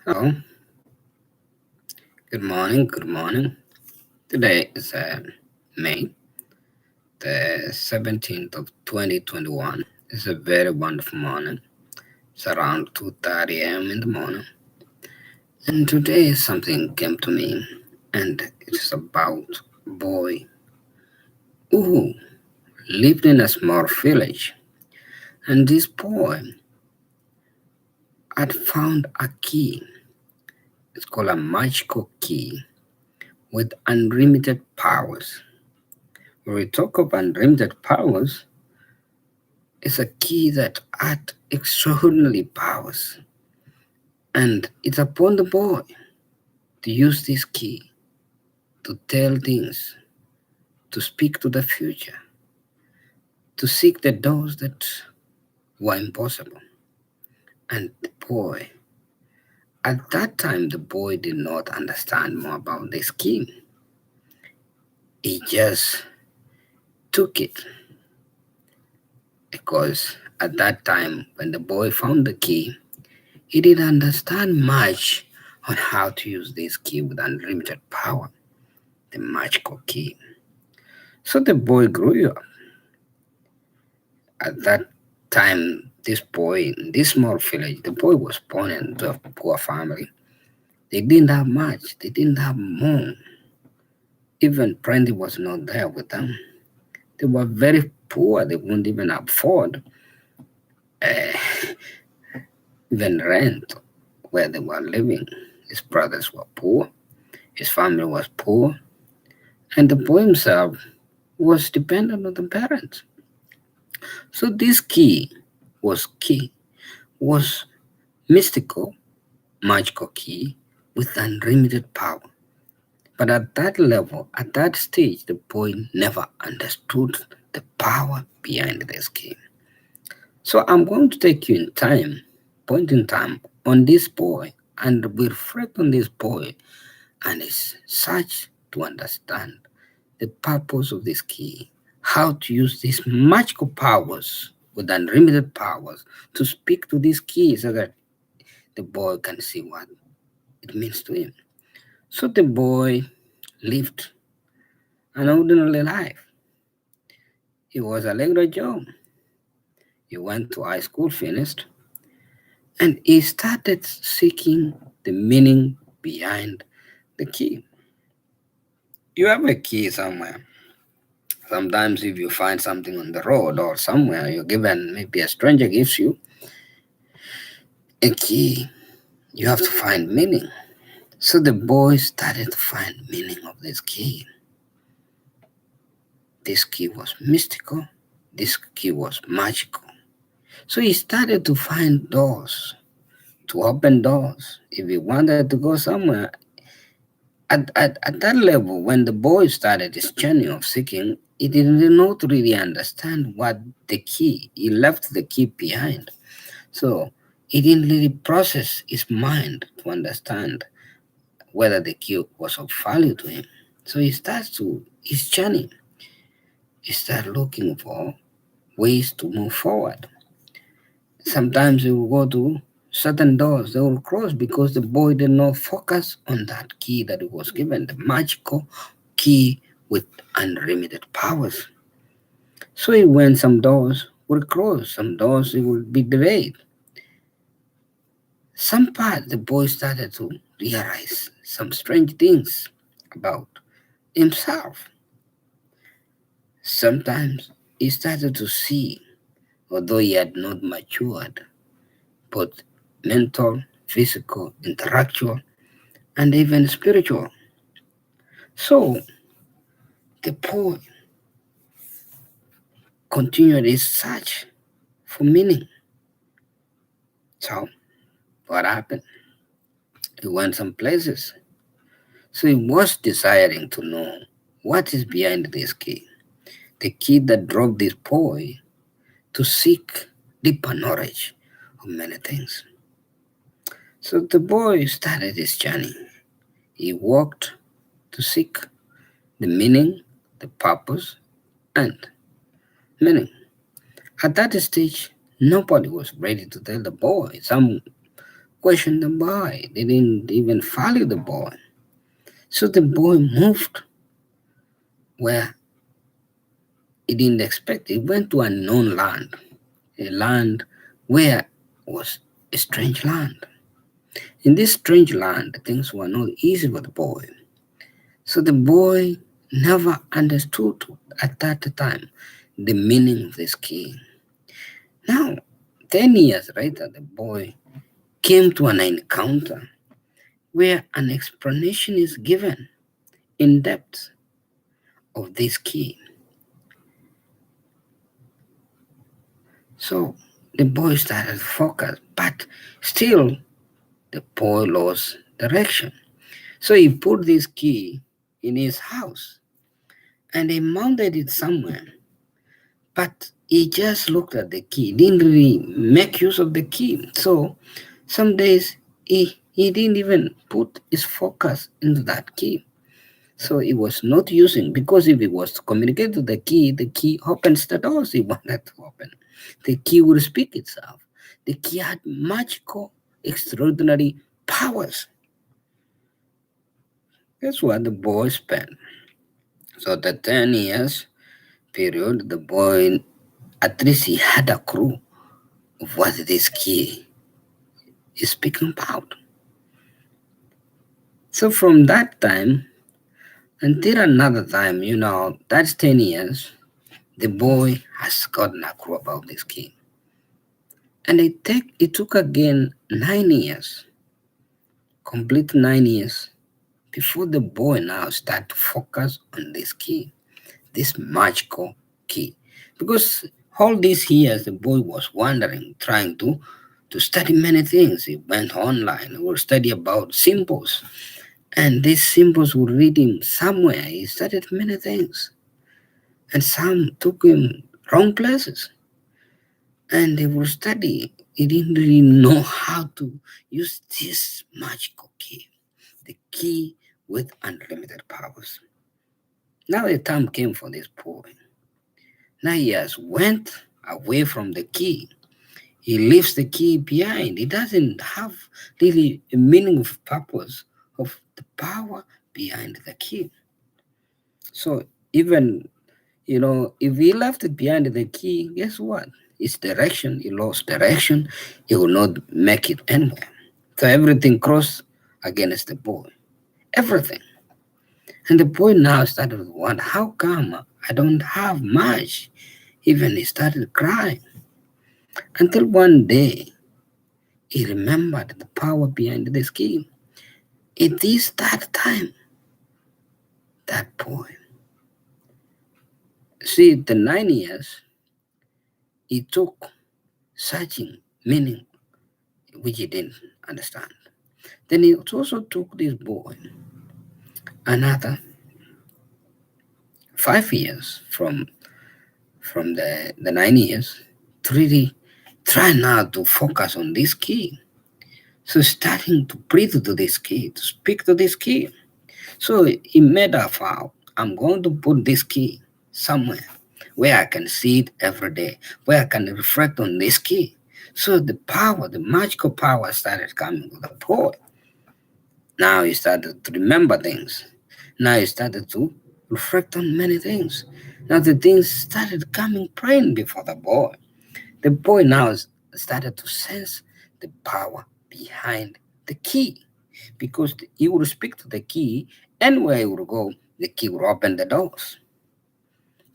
Hello, good morning, good morning. Today is May the 17th of 2021. It's a very wonderful morning. It's around 2:30 a.m. in the morning. And today something came to me, and it's about a boy who lived in a small village. And this boy had found a key. It's called a magical key with unlimited powers. When we talk of unlimited powers, is a key that had extraordinary powers, and it's upon the boy to use this key to tell things, to speak to the future, to seek the doors that were impossible. And the boy, at that time, the boy did not understand more about this key. He just took it because at that time, when the boy found the key, he didn't understand much on how to use this key with unlimited power, the magical key. So the boy grew up. At that time, this boy in this small village, the boy was born into a poor family. They didn't have much, they didn't have more. Even plenty was not there with them. They were very poor, they wouldn't even afford uh, even rent where they were living. His brothers were poor, his family was poor, and the boy himself was dependent on the parents. So this key was mystical, magical key with unlimited power. But at that level, at that stage, the boy never understood the power behind this key. So I'm going to take you in time, point in time, on this boy, and we reflect on this boy and his search to understand the purpose of this key, how to use these magical powers with unlimited powers to speak to this key so that the boy can see what it means to him. So the boy lived an ordinary life. He was a regular Joe. He went to high school, finished, and he started seeking the meaning behind the key. You have a key somewhere. Sometimes, if you find something on the road or somewhere, you're given, maybe a stranger gives you a key, you have to find meaning. So the boy started to find meaning of this key. This key was mystical. This key was magical. So he started to find doors, to open doors. If he wanted to go somewhere, at that level, when the boy started his journey of seeking, he did not really understand what the key, he left the key behind. So he didn't really process his mind to understand whether the key was of value to him. So he starts to his journey. He starts looking for ways to move forward. Sometimes he will go to certain doors, they will close because the boy did not focus on that key that he was given, the magical key with unlimited powers. So he went, some doors will close, some doors it will be delayed. Some part the boy started to realize some strange things about himself. Sometimes he started to see, although he had not matured, both mental, physical, intellectual, and even spiritual. So the boy continued his search for meaning. So what happened? He went some places. So he was desiring to know what is behind this key. The key that drove this boy to seek deeper knowledge of many things. So the boy started his journey. He walked to seek the meaning, the purpose, and meaning. At that stage, nobody was ready to tell the boy. Some question the boy. They didn't even value the boy. So the boy moved where he didn't expect. He went to a unknown land, a land where was a strange land. In this strange land, things were not easy for the boy. So the boy never understood at that time the meaning of this key. Now, 10 years later, the boy came to an encounter where an explanation is given in depth of this key. So the boy started to focus, but still the boy lost direction. So he put this key in his house and he mounted it somewhere. But he just looked at the key, didn't really make use of the key. So some days he didn't even put his focus into that key. So he was not using, because if he was to communicate to the key opens the doors he wanted to open. The key would speak itself. The key had magical, extraordinary powers. That's what the boy spent. So the 10 years period, the boy, at least he had a clue of what this key is speaking about. So from that time until another time, that's 10 years, the boy has gotten a clue about this key. And it took again 9 years, complete 9 years, before the boy now start to focus on this key, this magical key. Because all these years the boy was wandering, trying to study many things. He went online, he would study about symbols. And these symbols would read him somewhere. He studied many things. And some took him wrong places. And he would study. He didn't really know how to use this magical key, the key with unlimited powers. Now the time came for this boy. Now he has went away from the key. He leaves the key behind. He doesn't have really a meaning of purpose of the power behind the key. So even if he left it behind the key, guess what? Its direction, he lost direction, he will not make it anywhere. So everything crossed against the boy. Everything. And the boy now started to wonder, how come I don't have much? Even he started crying. Until one day he remembered the power behind the scheme. It is that time, that boy. See, the 9 years he took searching meaning which he didn't understand. Then it also took this boy another 5 years from the 9 years to really try now to focus on this key. So starting to breathe to this key, to speak to this key. So he made a vow. I'm going to put this key somewhere where I can see it every day, where I can reflect on this key. So the power, the magical power started coming to the boy. Now he started to remember things. Now he started to reflect on many things. Now the things started coming plain before the boy. The boy now started to sense the power behind the key, because he would speak to the key, and where he would go, the key would open the doors.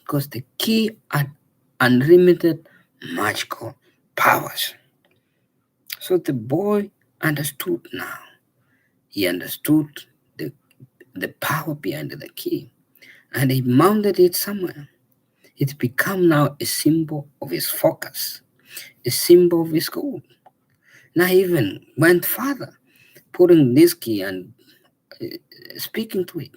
Because the key had unlimited magical powers. So the boy understood now. He understood the, the power behind the key, and he mounted it somewhere. It became now a symbol of his focus, a symbol of his goal. Now he even went further, putting this key and uh, speaking to it.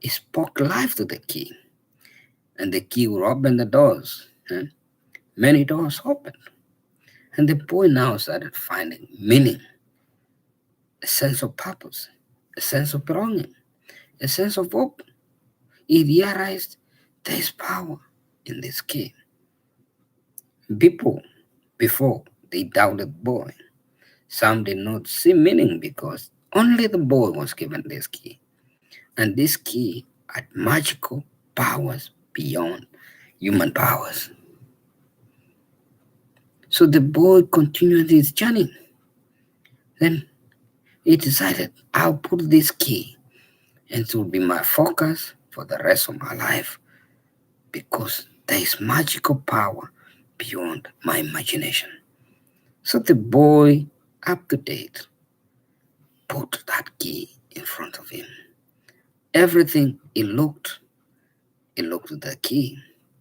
He spoke life to the key, and the key would open the doors. Many doors opened, and the boy now started finding meaning, a sense of purpose, a sense of belonging, a sense of hope. He realized there is power in this key. People before they doubted boy. Some did not see meaning because only the boy was given this key, and this key had magical powers beyond human powers. So the boy continued his journey. Then he decided, I'll put this key and it will be my focus for the rest of my life because there is magical power beyond my imagination. So the boy, up to date, put that key in front of him. Everything he looked at the key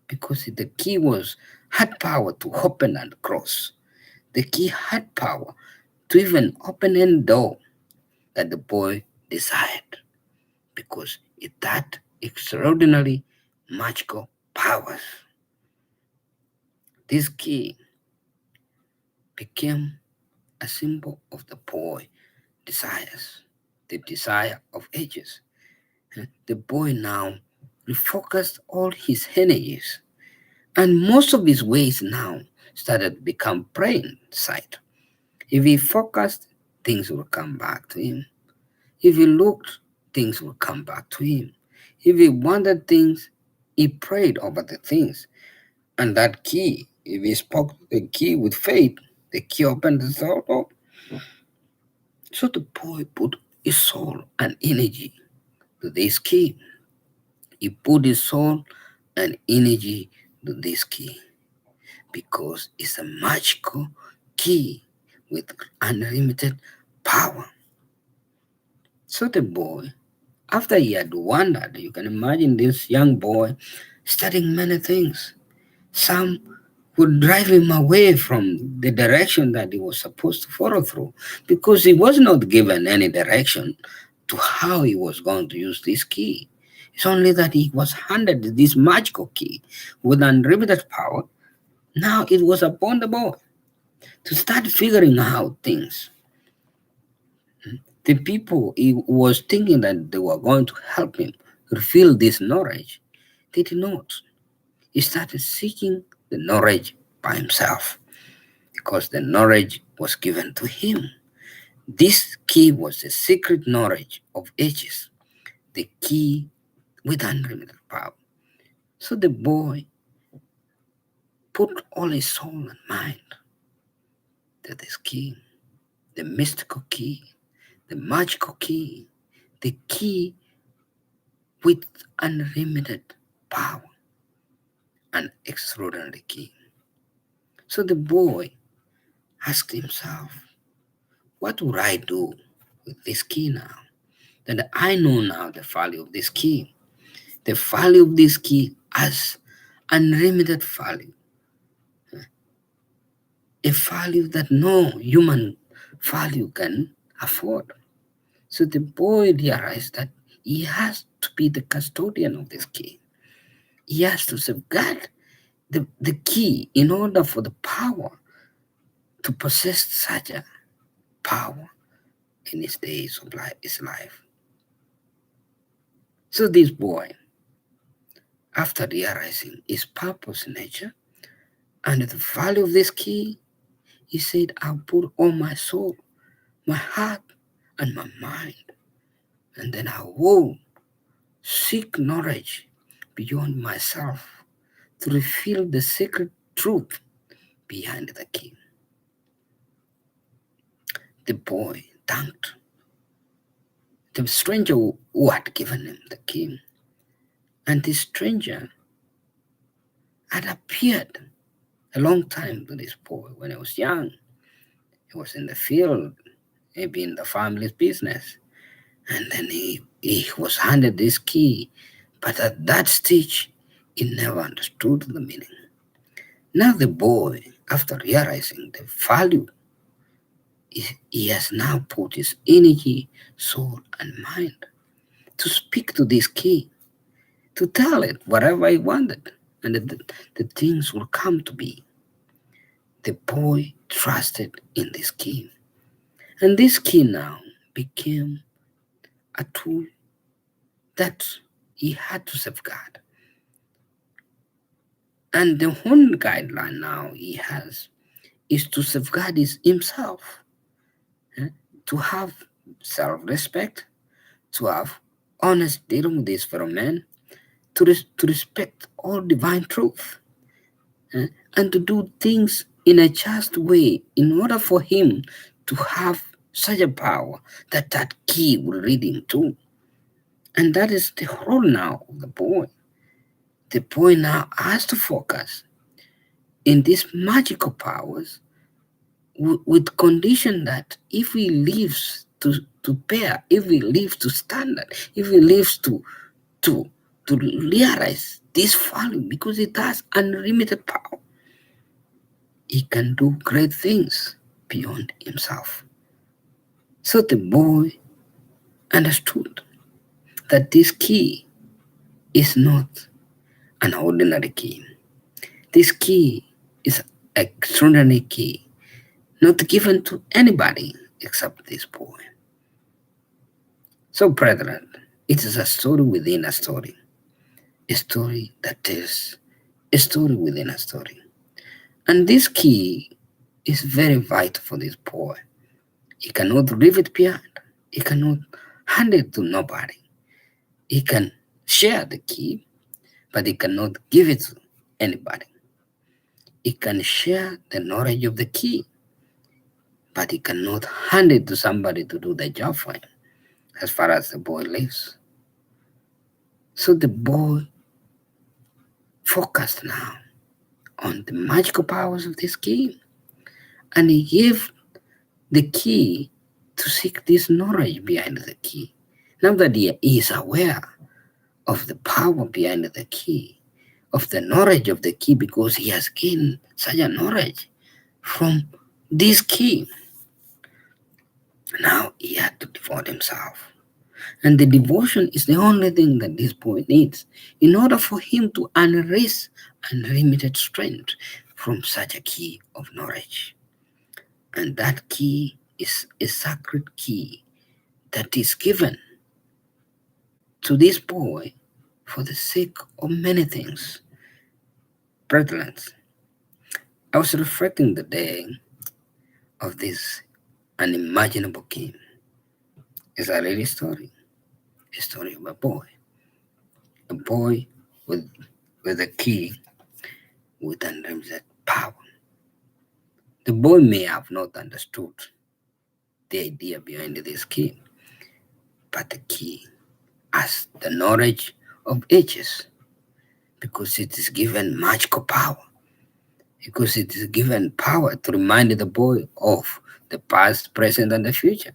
because the key had power to open and close. The key had power to even open any door that the boy desired because it had extraordinary magical powers. This key became a symbol of the boy desires, the desire of ages. The boy now refocused all his energies, and most of his ways now started to become brain sight. If he focused, things will come back to him. If he looked, things will come back to him. If he wanted things, he prayed over the things. And that key, if he spoke the key with faith, the key opened the door. So the boy put his soul and energy to this key. He put his soul and energy to this key because it's a magical key with unlimited power. So the boy, after he had wandered, you can imagine this young boy studying many things. Some would drive him away from the direction that he was supposed to follow through because he was not given any direction to how he was going to use this key. It's only that he was handed this magical key with unlimited power. Now it was upon the boy to start figuring out things. The people he was thinking that they were going to help him reveal this knowledge, they did not. He started seeking the knowledge by himself because the knowledge was given to him. This key was the secret knowledge of ages, the key with unlimited power. So the boy put all his soul and mind to this key, the mystical key, the magical key, the key with unlimited power, an extraordinary key. So the boy asked himself, what would I do with this key now? That I know now the value of this key. The value of this key has unlimited value, a value that no human value can afford. So the boy realized that he has to be the custodian of this key. He has to safeguard the key in order for the power to possess such a power in his days of his life. So this boy, after realizing his purpose in nature and the value of this key, he said, I'll put all my soul, my heart, and my mind, and then I will seek knowledge beyond myself to reveal the secret truth behind the key. The boy thanked the stranger who had given him the key, and the stranger had appeared a long time to this boy when he was young. He was in the field, maybe in the family's business, and then he was handed this key, but at that stage, he never understood the meaning. Now the boy, after realizing the value, he has now put his energy, soul, and mind to speak to this key, to tell it whatever he wanted, and the things will come to be. The boy trusted in this key, and this key now became a tool that he had to safeguard. And the only guideline now he has is to safeguard himself eh, to have self-respect, to have honest dealing with this fellow man, to respect all divine truth, eh, and to do things in a just way in order for him to have such a power that that key will lead him to. And that is the role now of the boy. The boy now has to focus in these magical powers with condition that if he lives to bear, if he lives to standard, if he lives to to realize this value because it has unlimited power, he can do great things beyond himself. So the boy understood that this key is not an ordinary key. This key is an extraordinary key, not given to anybody except this boy. So, brethren, it is a story within a story, a story that is a story within a story. And this key is very vital for this boy. He cannot leave it behind, he cannot hand it to nobody. He can share the key, but he cannot give it to anybody. He can share the knowledge of the key, but he cannot hand it to somebody to do the job for him as far as the boy lives. So the boy focused now on the magical powers of this key, and he gave the key to seek this knowledge behind the key. Now that he is aware of the power behind the key, of the knowledge of the key, because he has gained such a knowledge from this key, now he had to devote himself. And the devotion is the only thing that this boy needs in order for him to unleash unlimited strength from such a key of knowledge. And that key is a sacred key that is given to this boy for the sake of many things. Brethren, I was reflecting the day of this unimaginable king. It's a really a story of a boy with with a key with unlimited power. The boy may have not understood the idea behind this key, but the key has the knowledge of ages because it is given magical power, because it is given power to remind the boy of the past, present, and the future.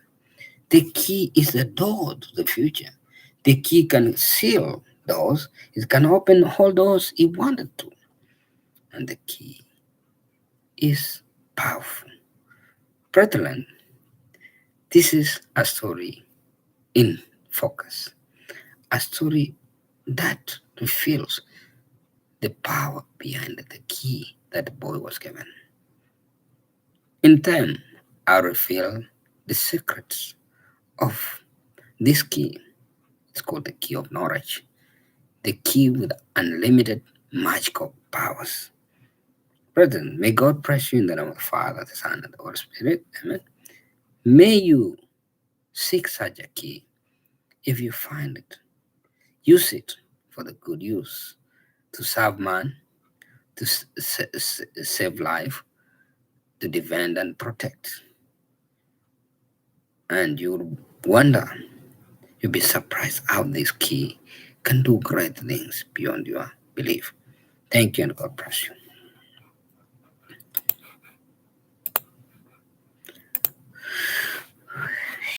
The key is the door to the future. The key can seal doors, it can open all doors he wanted to. And the key is powerful. Brethren, this is a story in focus, a story that reveals the power behind the key that the boy was given. In time, I reveal the secrets of this key. It's called the key of knowledge, the key with unlimited magical powers. Brethren, may God bless you in the name of the Father, the Son, and the Holy Spirit. Amen. May you seek such a key. If you find it, use it for the good use to serve man, to save life, to defend and protect. And you'll wonder, you'll be surprised how this key can do great things beyond your belief. Thank you and God bless you.